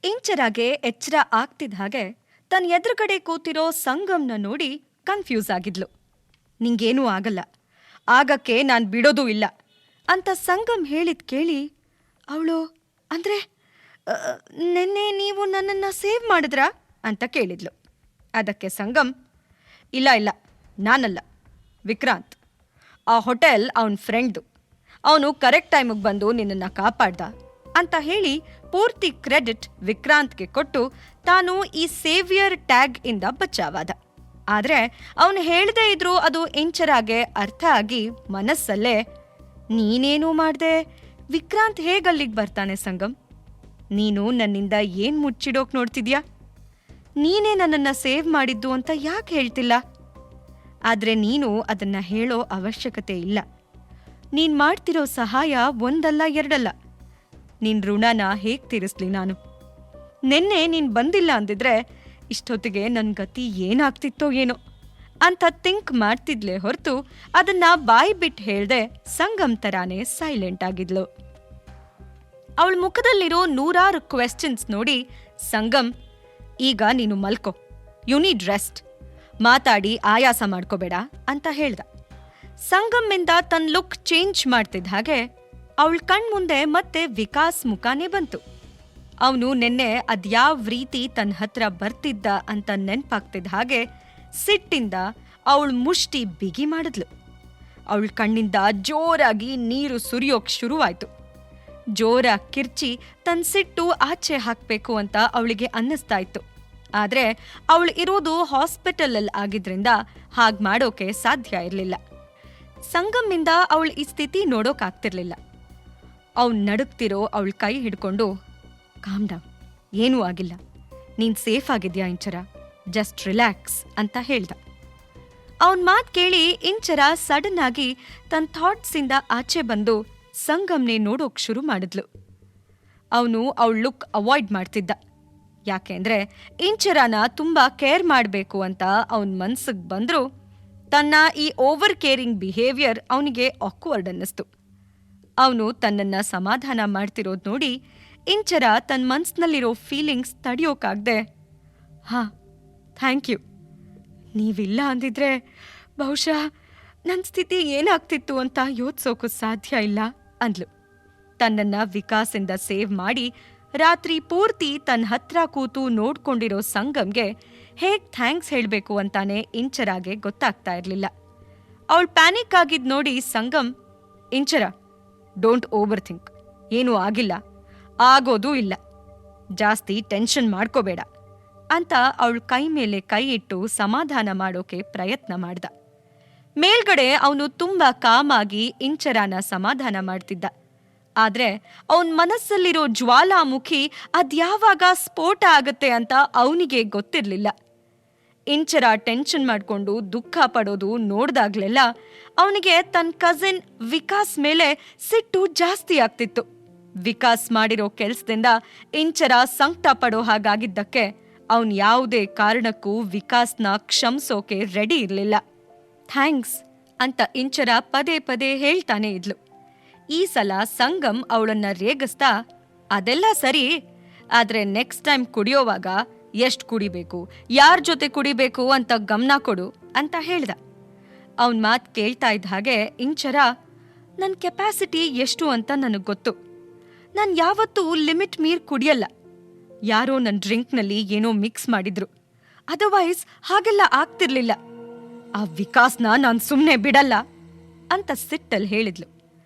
ಇಂಚರಾಗೆ ಎಚ್ಚರ ಆಗ್ತಿದ್ದ ಹಾಗೆ ತನ್ನ ಎದುರುಗಡೆ ಕೂತಿರೋ ಸಂಗಮ್ನ ನೋಡಿ ಕನ್ಫ್ಯೂಸ್ ಆಗಿದ್ಲು. ನಿಂಗೇನೂ ಆಗಲ್ಲ, ಆಗಕ್ಕೆ ನಾನ್ ಬಿಡೋದೂ ಇಲ್ಲ ಅಂತ ಸಂಗಮ್ ಹೇಳಿದ್ ಕೇಳಿ ಅವಳು ಅಂದ್ರೆ ನೆನ್ನೆ ನೀವು ನನ್ನನ್ನ ಸೇವ್ ಮಾಡಿದ್ರಾ ಅಂತ ಕೇಳಿದ್ಲು. ಅದಕ್ಕೆ ಸಂಗಮ್, ಇಲ್ಲ ಇಲ್ಲ, ನಾನಲ್ಲ, ವಿಕ್ರಾಂತ್. ಆ ಹೋಟೆಲ್ ಅವನ ಫ್ರೆಂಡ್ದು. ಅವನು ಕರೆಕ್ಟ್ ಟೈಮಿಗೆ ಬಂದು ನಿನ್ನನ್ನು ಕಾಪಾಡ್ದ ಅಂತ ಹೇಳಿ ಪೂರ್ತಿ ಕ್ರೆಡಿಟ್ ವಿಕ್ರಾಂತ್ಗೆ ಕೊಟ್ಟು ತಾನು ಈ ಸೇವಿಯರ್ ಟ್ಯಾಗ್ ಇಂದ ಬಚಾವಾದ. ಆದ್ರೆ ಅವನು ಹೇಳದೇ ಇದ್ರೂ ಅದು ಇಂಚರಾಗೆ ಅರ್ಥ ಆಗಿ ಮನಸ್ಸಲ್ಲೇ, ನೀನೇನೂ ಮಾಡ್ದೆ, ವಿಕ್ರಾಂತ್ ಹೇಗಲ್ಲಿಗೆ ಬರ್ತಾನೆ ಸಂಗಮ್? ನೀನು ನನ್ನಿಂದ ಏನ್ ಮುಚ್ಚಿಡೋಕ್ ನೋಡ್ತಿದ್ಯಾ? ನೀನೇ ನನ್ನನ್ನ ಸೇವ್ ಮಾಡಿದ್ದು ಅಂತ ಯಾಕೆ ಹೇಳ್ತಿಲ್ಲ? ಆದ್ರೆ ನೀನು ಅದನ್ನ ಹೇಳೋ ಅವಶ್ಯಕತೆ ಇಲ್ಲ. ನೀನ್ ಮಾಡ್ತಿರೋ ಸಹಾಯ ಒಂದಲ್ಲ ಎರಡಲ್ಲ. ನಿನ್ ಋಣನ ಹೇಗ್ ತೀರಿಸ್ಲಿ ನಾನು? ನೆನ್ನೆ ನೀನ್ ಬಂದಿಲ್ಲ ಅಂದಿದ್ರೆ ಇಷ್ಟೊತ್ತಿಗೆ ನನ್ ಗತಿ ಏನಾಗ್ತಿತ್ತೋ ಏನೋ ಅಂತ ಥಿಂಕ್ ಮಾಡ್ತಿದ್ಲೇ ಹೊರತು ಅದನ್ನ ಬಾಯಿ ಬಿಟ್ಟು ಹೇಳ್ದೆ ಸಂಗಮ್ ತರಾನೇ ಸೈಲೆಂಟ್ ಆಗಿದ್ಲು. ಅವಳ ಮುಖದಲ್ಲಿರೋ ನೂರಾರು ಕ್ವೆಶ್ಚನ್ಸ್ ನೋಡಿ ಸಂಗಮ್, ಈಗ ನೀನು ಮಲ್ಕೋ, ಯು ನೀಡ್ ರೆಸ್ಟ್, ಮಾತಾಡಿ ಆಯಾಸ ಮಾಡ್ಕೋಬೇಡ ಅಂತ ಹೇಳ್ದ. ಸಂಗಮ್ಮಿಂದ ತನ್ನ ಲುಕ್ ಚೇಂಜ್ ಮಾಡ್ತಿದ್ದ ಹಾಗೆ ಅವಳ ಕಣ್ಮುಂದೆ ಮತ್ತೆ ವಿಕಾಸ್ ಮುಖಾನೇ ಬಂತು. ಅವನು ನೆನ್ನೆ ಅದ್ಯಾವ್ ರೀತಿ ತನ್ನ ಹತ್ರ ಬರ್ತಿದ್ದ ಅಂತ ನೆನ್ಪಾಗ್ತಿದ್ದ ಹಾಗೆ ಸಿಟ್ಟಿಂದ ಅವಳ ಮುಷ್ಟಿ ಬಿಗಿ ಮಾಡಿದ್ಲು. ಅವಳ ಕಣ್ಣಿಂದ ಜೋರಾಗಿ ನೀರು ಸುರಿಯೋಕ್ ಶುರುವಾಯ್ತು. ಜೋರಾಗಿ ಕಿರ್ಚಿ ತನ್ನ ಸಿಟ್ಟು ಆಚೆ ಹಾಕ್ಬೇಕು ಅಂತ ಅವಳಿಗೆ ಅನ್ನಿಸ್ತಾ ಇತ್ತು. ಆದ್ರೆ ಅವಳು ಇರೋದು ಹಾಸ್ಪಿಟಲಲ್ಲಿ ಆಗಿದ್ರಿಂದ ಹಾಗ್ ಮಾಡೋಕೆ ಸಾಧ್ಯ ಇರಲಿಲ್ಲ. ಸಂಗಮ್ಮಿಂದ ಅವಳು ಈ ಸ್ಥಿತಿ ನೋಡೋಕಾಗ್ತಿರ್ಲಿಲ್ಲ. ಅವ್ನು ನಡುಗ್ತಿರೋ ಅವಳ ಕೈ ಹಿಡ್ಕೊಂಡು, ಕಾಮ್ ಡೌನ್, ಏನೂ ಆಗಿಲ್ಲ, ನೀನ್ ಸೇಫ್ ಆಗಿದ್ಯಾ ಇಂಚರ, ಜಸ್ಟ್ ರಿಲ್ಯಾಕ್ಸ್ ಅಂತ ಹೇಳ್ದ. ಅವನ್ ಮಾತ್ ಕೇಳಿ ಇಂಚರ ಸಡನ್ ಆಗಿ ತನ್ನ ಥಾಟ್ಸಿಂದ ಆಚೆ ಬಂದು ಸಂಗಮ್ನೆ ನೋಡೋಕ್ ಶುರು ಮಾಡಿದ್ಲು. ಅವನು ಅವಳ ಲುಕ್ ಅವಾಯ್ಡ್ ಮಾಡ್ತಿದ್ದ. ಯಾಕೆಂದ್ರೆ ಇಂಚರಾನ ತುಂಬಾ ಕೇರ್ ಮಾಡಬೇಕು ಅಂತ ಅವನ ಮನ್ಸಿಗೆ ಬಂದ್ರೂ ತನ್ನ ಈ ಓವರ್ ಕೇರಿಂಗ್ ಬಿಹೇವಿಯರ್ ಅವನಿಗೆ ಆಕ್ವರ್ಡ್ ಅನ್ನಿಸ್ತು. ಅವನು ತನ್ನನ್ನ ಸಮಾಧಾನ ಮಾಡ್ತಿರೋದ್ ನೋಡಿ ಇಂಚರ ತನ್ನ ಮನ್ಸ್ನಲ್ಲಿರೋ ಫೀಲಿಂಗ್ಸ್ ತಡಿಯೋಕಾಗ್ದೆ, ಹಾ ಥ್ಯಾಂಕ್ ಯು, ನೀವಿಲ್ಲ ಅಂದಿದ್ರೆ ಬಹುಶಃ ನನ್ನ ಸ್ಥಿತಿ ಏನಾಗ್ತಿತ್ತು ಅಂತ ಯೋಚಿಸೋಕು ಸಾಧ್ಯ ಇಲ್ಲ ಅಂದ್ಲು. ತನ್ನನ್ನ ವಿಕಾಸಿಂದ ಸೇವ್ ಮಾಡಿ ರಾತ್ರಿ ಪೂರ್ತಿ ತನ್ನ ಹತ್ರ ಕೂತು ನೋಡ್ಕೊಂಡಿರೋ ಸಂಗಮ್ಗೆ ಹೇಗ್ ಥ್ಯಾಂಕ್ಸ್ ಹೇಳ್ಬೇಕು ಅಂತಾನೆ ಇಂಚರಾಗೆ ಗೊತ್ತಾಗ್ತಾ ಇರ್ಲಿಲ್ಲ. ಅವಳು ಪ್ಯಾನಿಕ್ ಆಗಿದ್ ನೋಡಿ Sangam, Inchara, don't over think, ಏನೂ ಆಗಿಲ್ಲ, ಆಗೋದೂ ಇಲ್ಲ, ಜಾಸ್ತಿ ಟೆನ್ಷನ್ ಮಾಡ್ಕೋಬೇಡ ಅಂತ ಅವಳ ಕೈ ಮೇಲೆ ಕೈ ಇಟ್ಟು ಸಮಾಧಾನ ಮಾಡೋಕೆ ಪ್ರಯತ್ನ ಮಾಡ್ದ. ಮೇಲ್ಗಡೆ ಅವನು ತುಂಬಾ ಕಾಮಾಗಿ ಇಂಚರಾನ ಸಮಾಧಾನ ಮಾಡ್ತಿದ್ದ. ಆದ್ರೆ ಅವನ್ ಮನಸ್ಸಲ್ಲಿರೋ ಜ್ವಾಲಾಮುಖಿ ಅದ್ಯಾವಾಗ ಸ್ಫೋಟ ಆಗತ್ತೆ ಅಂತ ಅವನಿಗೆ ಗೊತ್ತಿರ್ಲಿಲ್ಲ. ಇಂಚರ ಟೆನ್ಷನ್ ಮಾಡ್ಕೊಂಡು ದುಃಖ ಪಡೋದು ನೋಡ್ದಾಗ್ಲೆಲ್ಲ ಅವನಿಗೆ ತನ್ನ ಕಸಿನ್ ವಿಕಾಸ್ ಮೇಲೆ ಸಿಟ್ಟು ಜಾಸ್ತಿ ಆಗ್ತಿತ್ತು. ವಿಕಾಸ್ ಮಾಡಿರೋ ಕೆಲ್ಸದಿಂದ ಇಂಚರ ಸಂಕಟ ಪಡೋ ಹಾಗಾಗಿದ್ದಕ್ಕೆ ಅವನ್ ಯಾವುದೇ ಕಾರಣಕ್ಕೂ ವಿಕಾಸ್ನ ಕ್ಷಮಿಸೋಕೆ ರೆಡಿ ಇರ್ಲಿಲ್ಲ. ಥ್ಯಾಂಕ್ಸ್ ಅಂತ ಇಂಚರ ಪದೇ ಪದೇ ಹೇಳ್ತಾನೆ ಇದ್ಲು. ಈ ಸಲ ಸಂಗಮ್ ಅವಳನ್ನ ರೇಗಿಸ್ತಾ, ಅದೆಲ್ಲ ಸರಿ, ಆದ್ರೆ ನೆಕ್ಸ್ಟ್ ಟೈಮ್ ಕುಡಿಯೋವಾಗ ಎಷ್ಟ್ ಕುಡಿಬೇಕು, ಯಾರ್ ಜೊತೆ ಕುಡಿಬೇಕು ಅಂತ ಗಮನ ಕೊಡು ಅಂತ ಹೇಳ್ದ. ಅವನ್ ಮಾತ್ ಕೇಳ್ತಾ ಇದ್ದ ಹಾಗೆ ಇಂಚರ, ನನ್ ಕೆಪಾಸಿಟಿ ಎಷ್ಟು ಅಂತ ನನಗ್ ಗೊತ್ತು, ನಾನ್ ಯಾವತ್ತೂ ಲಿಮಿಟ್ ಮೀರ್ ಕುಡಿಯಲ್ಲ. ಯಾರೋ ನನ್ ಡ್ರಿಂಕ್ನಲ್ಲಿ ಏನೋ ಮಿಕ್ಸ್ ಮಾಡಿದ್ರು, ಅದರ್ವೈಸ್ ಹಾಗೆಲ್ಲ ಆಗ್ತಿರ್ಲಿಲ್ಲ. ಆ ವಿಕಾಸ್ನ ನಾನ್ ಸುಮ್ನೆ ಬಿಡಲ್ಲ ಅಂತ ಸಿಟ್ಟಲ್ ಹೇಳಿದ್ಲು.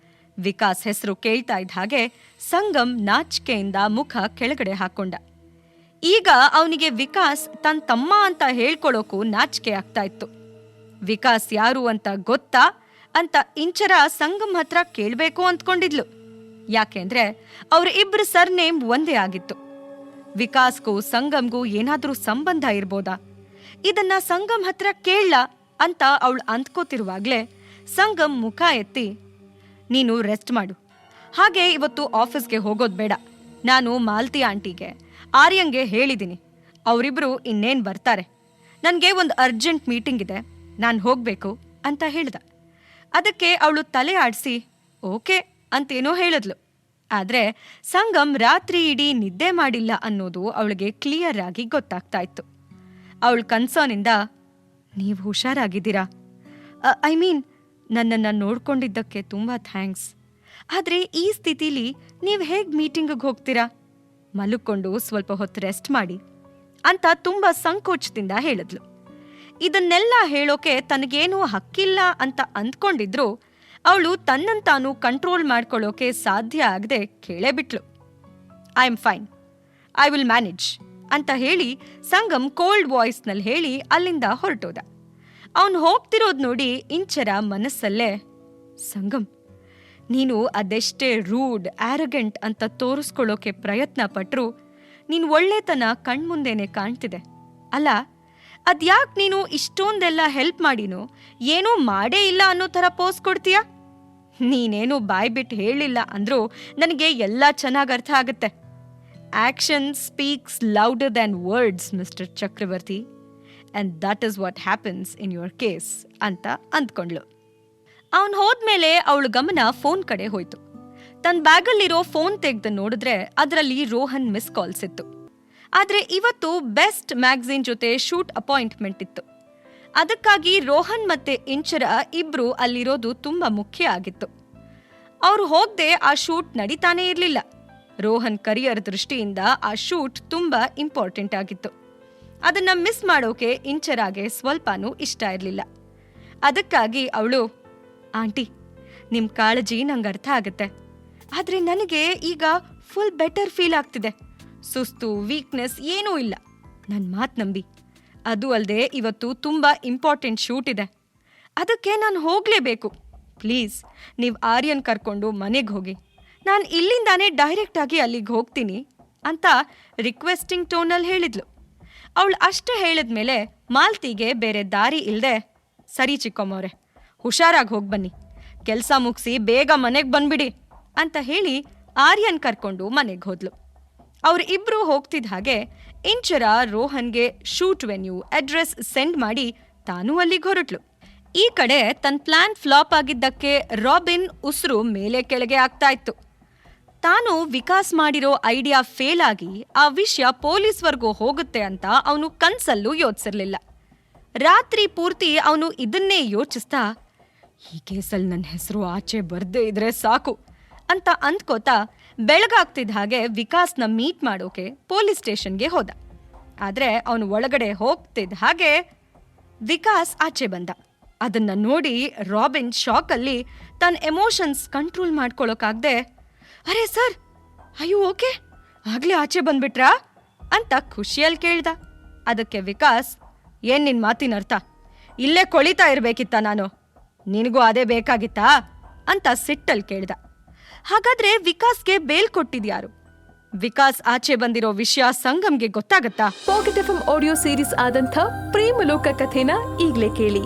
ವಿಕಾಸ್ ಹೆಸರು ಕೇಳ್ತಾ ಇದ್ದ ಹಾಗೆ ಸಂಗಮ್ ನಾಚಿಕೆಯಿಂದ ಮುಖ ಕೆಳಗಡೆ ಹಾಕೊಂಡ. ಈಗ ಅವನಿಗೆ ವಿಕಾಸ್ ತನ್ನ ತಮ್ಮ ಅಂತ ಹೇಳ್ಕೊಳ್ಳೋಕು ನಾಚಿಕೆ ಆಗ್ತಾ ಇತ್ತು. ವಿಕಾಸ್ ಯಾರು ಅಂತ ಗೊತ್ತಾ ಅಂತ ಇಂಚರ ಸಂಗಮ್ ಹತ್ರ ಕೇಳ್ಬೇಕು ಅಂದ್ಕೊಂಡಿದ್ಲು. ಯಾಕೆಂದ್ರೆ ಅವ್ರ ಇಬ್ರು ಸರ್ನೇಮ್ ಒಂದೇ ಆಗಿತ್ತು. ವಿಕಾಸ್ಗೂ ಸಂಗಮ್ಗೂ ಏನಾದ್ರೂ ಸಂಬಂಧ ಇರ್ಬೋದಾ, ಇದನ್ನ ಸಂಗಮ್ ಹತ್ರ ಕೇಳಲ್ಲ ಅಂತ ಅವಳು ಅಂದ್ಕೋತಿರುವಾಗ್ಲೇ ಸಂಗಮ್ ಮುಖ ಎತ್ತಿ, ನೀನು ರೆಸ್ಟ್ ಮಾಡು, ಹಾಗೆ ಇವತ್ತು ಆಫೀಸ್ಗೆ ಹೋಗೋದ್ ಬೇಡ, ನಾನು ಮಾಲ್ತಿ ಆಂಟಿಗೆ ಆರ್ಯಂಗೆ ಹೇಳಿದ್ದೀನಿ, ಅವರಿಬ್ರು ಇನ್ನೇನ್ ಬರ್ತಾರೆ, ನನಗೆ ಒಂದು ಅರ್ಜೆಂಟ್ ಮೀಟಿಂಗ್ ಇದೆ, ನಾನು ಹೋಗ್ಬೇಕು ಅಂತ ಹೇಳ್ದ. ಅದಕ್ಕೆ ಅವಳು ತಲೆ ಆಡಿಸಿ ಓಕೆ ಅಂತೇನೋ ಹೇಳಿದ್ಲು. ಆದ್ರೆ ಸಂಗಮ್ ರಾತ್ರಿ ಇಡೀ ನಿದ್ದೆ ಮಾಡಿಲ್ಲ ಅನ್ನೋದು ಅವಳಿಗೆ ಕ್ಲಿಯರ್ ಆಗಿ ಗೊತ್ತಾಗ್ತಾ ಇತ್ತು. ಅವಳ ಕನ್ಸರ್ನಿಂದ, ನೀವು ಹುಷಾರಾಗಿದ್ದೀರಾ? ಐ ಮೀನ್, ನನ್ನನ್ನು ನೋಡ್ಕೊಂಡಿದ್ದಕ್ಕೆ ತುಂಬಾ ಥ್ಯಾಂಕ್ಸ್. ಆದ್ರೆ ಈ ಸ್ಥಿತಿಲಿ ನೀವು ಹೇಗೆ ಮೀಟಿಂಗಿಗೆ ಹೋಗ್ತೀರಾ? ಮಲ್ಕೊಂಡು ಸ್ವಲ್ಪ ಹೊತ್ತು ರೆಸ್ಟ್ ಮಾಡಿ ಅಂತ ತುಂಬಾ ಸಂಕೋಚದಿಂದ ಹೇಳಿದ್ಲು. ಇದನ್ನೆಲ್ಲ ಹೇಳೋಕೆ ತನಗೇನೂ ಹಕ್ಕಿಲ್ಲ ಅಂತ ಅಂದ್ಕೊಂಡಿದ್ರು ಅವಳು ತನ್ನಂತಾನು ಕಂಟ್ರೋಲ್ ಮಾಡ್ಕೊಳ್ಳೋಕೆ ಸಾಧ್ಯ ಆಗದೆ ಕೇಳೇ ಬಿಟ್ಲು. I am fine, I will manage ಅಂತ ಹೇಳಿ ಸಂಗಮ್ ಕೋಲ್ಡ್ ವಾಯ್ಸ್ನಲ್ಲಿ ಹೇಳಿ ಅಲ್ಲಿಂದ ಹೊರಟೋದ. ಅವನು ಹೋಗ್ತಿರೋದು ನೋಡಿ ಇಂಚರ ಮನಸ್ಸಲ್ಲೇ, ಸಂಗಮ್, ನೀನು ಅದೆಷ್ಟೇ ರೂಡ್ ಆ್ಯರಗೆಂಟ್ ಅಂತ ತೋರಿಸ್ಕೊಳ್ಳೋಕೆ ಪ್ರಯತ್ನ ಪಟ್ರು ನೀನು ಒಳ್ಳೆತನ ಕಣ್ಮುಂದೆನೆ ಕಾಣ್ತಿದೆ ಅಲ್ಲ. ಅದ್ಯಾಕೆ ನೀನು ಇಷ್ಟೊಂದೆಲ್ಲ ಹೆಲ್ಪ್ ಮಾಡಿನೂ ಏನೂ ಮಾಡೇ ಇಲ್ಲ ಅನ್ನೋ ಥರ ಪೋಸ್ ಕೊಡ್ತೀಯಾ? ನೀನೇನು ಬಾಯ್ಬಿಟ್ಟು ಹೇಳಿಲ್ಲ ಅಂದ್ರೂ ನನಗೆ ಎಲ್ಲ ಚೆನ್ನಾಗಿ ಅರ್ಥ ಆಗುತ್ತೆ. Action speaks louder than words mister Chakravarthy, and that is what happens in your case ಅಂತ ಅಂದ್ಕೊಂಡ್ಳು. ಅವನು ಹೋದ್ಮೇಲೆ ಅವಳ ಗಮನ ಫೋನ್ ಕಡೆ ಹೋಯ್ತು. ತನ್ನ ಬ್ಯಾಗಲ್ಲಿರೋ ಫೋನ್ ತೆಗೆದು ನೋಡಿದ್ರೆ ಅದರಲ್ಲಿ ರೋಹನ್ ಮಿಸ್ ಕಾಲ್ಸ್ ಇತ್ತು. ಆದ್ರೆ ಇವತ್ತು ಬೆಸ್ಟ್ ಮ್ಯಾಗಝೀನ್ ಜೊತೆ ಶೂಟ್ ಅಪಾಯಿಂಟ್ಮೆಂಟ್ ಇತ್ತು. ಅದಕ್ಕಾಗಿ ರೋಹನ್ ಮತ್ತೆ ಇಂಚರ ಇಬ್ರು ಅಲ್ಲಿರೋದು ತುಂಬಾ ಮುಖ್ಯ ಆಗಿತ್ತು. ಅವ್ರು ಹೋಗದೆ ಆ ಶೂಟ್ ನಡೀತಾನೇ ಇರಲಿಲ್ಲ. ರೋಹನ್ ಕರಿಯರ್ ದೃಷ್ಟಿಯಿಂದ ಆ ಶೂಟ್ ತುಂಬಾ ಇಂಪಾರ್ಟೆಂಟ್ ಆಗಿತ್ತು. ಅದನ್ನ ಮಿಸ್ ಮಾಡೋಕೆ ಇಂಚರಾಗೆ ಸ್ವಲ್ಪನೂ ಇಷ್ಟ ಇರಲಿಲ್ಲ. ಅದಕ್ಕಾಗಿ ಅವಳು, ಆಂಟಿ, ನಿಮ್ ಕಾಳಜಿ ನಂಗೆ ಅರ್ಥ ಆಗುತ್ತೆ. ಆದ್ರೆ ನನಗೆ ಈಗ ಫುಲ್ ಬೆಟರ್ ಫೀಲ್ ಆಗ್ತಿದೆ. ಸುಸ್ತು, ವೀಕ್ನೆಸ್ ಏನೂ ಇಲ್ಲ. ನನ್ನ ಮಾತು ನಂಬಿ. ಅದು ಅಲ್ಲದೆ ಇವತ್ತು ತುಂಬ ಇಂಪಾರ್ಟೆಂಟ್ ಶೂಟ್ ಇದೆ. ಅದಕ್ಕೆ ನಾನು ಹೋಗಲೇಬೇಕು. ಪ್ಲೀಸ್ ನೀವು ಆರ್ಯನ್ ಕರ್ಕೊಂಡು ಮನೆಗೆ ಹೋಗಿ. ನಾನು ಇಲ್ಲಿಂದಾನೇ ಡೈರೆಕ್ಟಾಗಿ ಅಲ್ಲಿಗೆ ಹೋಗ್ತೀನಿ ಅಂತ ರಿಕ್ವೆಸ್ಟಿಂಗ್ ಟೋನಲ್ಲಿ ಹೇಳಿದ್ಲು. ಅವಳು ಅಷ್ಟೇ ಹೇಳಿದ್ಮೇಲೆ ಮಾಲ್ತಿಗೆ ಬೇರೆ ದಾರಿ ಇಲ್ಲದೆ, ಸರಿ ಚಿಕ್ಕಮ್ಮವ್ರೆ, ಹುಷಾರಾಗಿ ಹೋಗಿ ಬನ್ನಿ, ಕೆಲಸ ಮುಗಿಸಿ ಬೇಗ ಮನೆಗೆ ಬಂದ್ಬಿಡಿ ಅಂತ ಹೇಳಿ ಆರ್ಯನ್ ಕರ್ಕೊಂಡು ಮನೆಗೆ ಹೋದ್ಲು. ಅವರಿಬ್ರು ಹೋಗ್ತಿದ್ದ ಹಾಗೆ ಇಂಚರ ರೋಹನ್ಗೆ ಶೂಟ್ ವೆನ್ಯೂ ಅಡ್ರೆಸ್ ಸೆಂಡ್ ಮಾಡಿ ತಾನೂ ಅಲ್ಲಿಗೆ ಹೊರಟ್ಲು. ಈ ಕಡೆ ತನ್ನ ಪ್ಲಾನ್ ಫ್ಲಾಪ್ ಆಗಿದ್ದಕ್ಕೆ ರಾಬಿನ್ ಉಸಿರು ಮೇಲೆ ಕೆಳಗೆ ಆಗ್ತಾ ಇತ್ತು. ತಾನು ವಿಕಾಸ್ ಮಾಡಿರೋ ಐಡಿಯಾ ಫೇಲ್ ಆಗಿ ಆ ವಿಷಯ ಪೊಲೀಸ್ವರೆಗೂ ಹೋಗುತ್ತೆ ಅಂತ ಅವನು ಕನ್ಸಲ್ಲೂ ಯೋಚಿಸಿರ್ಲಿಲ್ಲ. ರಾತ್ರಿ ಪೂರ್ತಿ ಅವನು ಇದನ್ನೇ ಯೋಚಿಸ್ತಾ, ಈ ಕೇಸಲ್ಲಿ ನನ್ನ ಹೆಸರು ಆಚೆ ಬರ್ದೇ ಇದ್ರೆ ಸಾಕು ಅಂತ ಅಂದ್ಕೋತಾ ಬೆಳಗಾಗ್ತಿದ್ದ ಹಾಗೆ ವಿಕಾಸ್ನ ಮೀಟ್ ಮಾಡೋಕೆ ಪೊಲೀಸ್ ಸ್ಟೇಷನ್ಗೆ ಹೋದ. ಆದ್ರೆ ಅವನು ಒಳಗಡೆ ಹೋಗ್ತಿದ್ದ ಹಾಗೆ ವಿಕಾಸ್ ಆಚೆ ಬಂದ. ಅದನ್ನ ನೋಡಿ ರಾಬಿನ್ ಶಾಕಲ್ಲಿ ತನ್ನ ಎಮೋಷನ್ಸ್ ಕಂಟ್ರೋಲ್ ಮಾಡ್ಕೊಳ್ಳೋಕಾಗ್ದೆ, ಅರೆ ಸರ್, ಅಯ್ಯೋ ಓಕೆ, ಆಗ್ಲೇ ಆಚೆ ಬಂದ್ಬಿಟ್ರಾ ಅಂತ ಖುಷಿಯಲ್ಲಿ ಕೇಳ್ದ. ಅದಕ್ಕೆ ವಿಕಾಸ್, ಏನ್ ನಿನ್ ಮಾತಿನ ಅರ್ಥ? ಇಲ್ಲೇ ಕೊಳಿತಾ ಇರ್ಬೇಕಿತ್ತ ನಾನು? ನಿನಗೂ ಅದೇ ಬೇಕಾಗಿತ್ತಾ ಅಂತ ಸಿಟ್ಟಲ್ಲಿ ಕೇಳ್ದ. ಹಾಗಾದ್ರೆ ವಿಕಾಸ್ಗೆ ಬೇಲ್ ಕೊಟ್ಟಿದ್ಯಾರು? ವಿಕಾಸ್ ಆಚೆ ಬಂದಿರೋ ವಿಷಯ ಸಂಗಮ್ಗೆ ಗೊತ್ತಾಗತ್ತಾ? ಪಾಕೆಟ್ ಎಫ್ಎಂ ಆಡಿಯೋ ಸೀರೀಸ್ ಆದಂಥ ಪ್ರೇಮಲೋಕ ಕಥೆನ ಈಗ್ಲೇ ಕೇಳಿ.